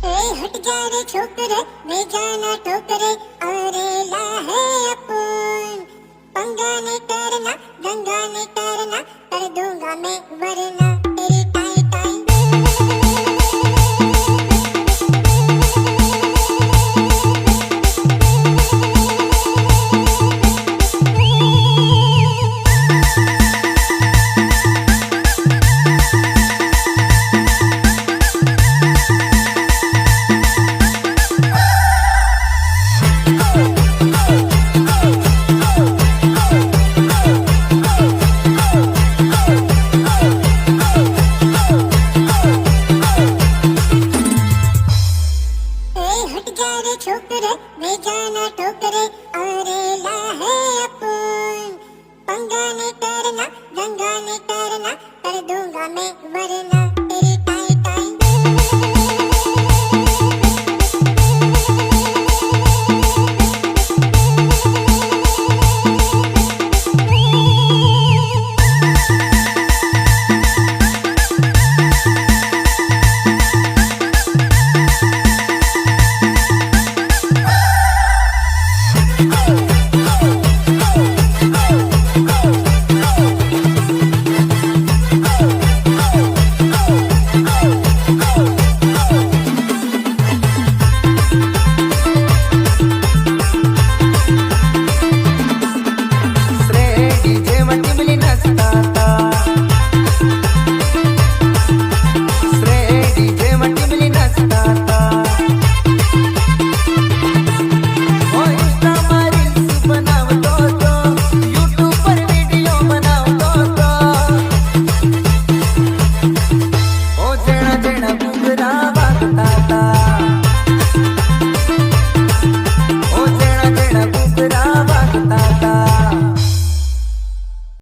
ए हट जा रे छोकरे, मैं जाना ठोकरे, अरे ला है अपन। पंगा नहीं करना, दंगा नहीं करना, कर दूंगा मैं वरना तेरी टाई टाई। हट जा रे छोकरे, मैं जाना ठोकरे, अरे ला है अपन। पंगा नहीं करना, दंगा नहीं करना, कर दूंगा मैं वरना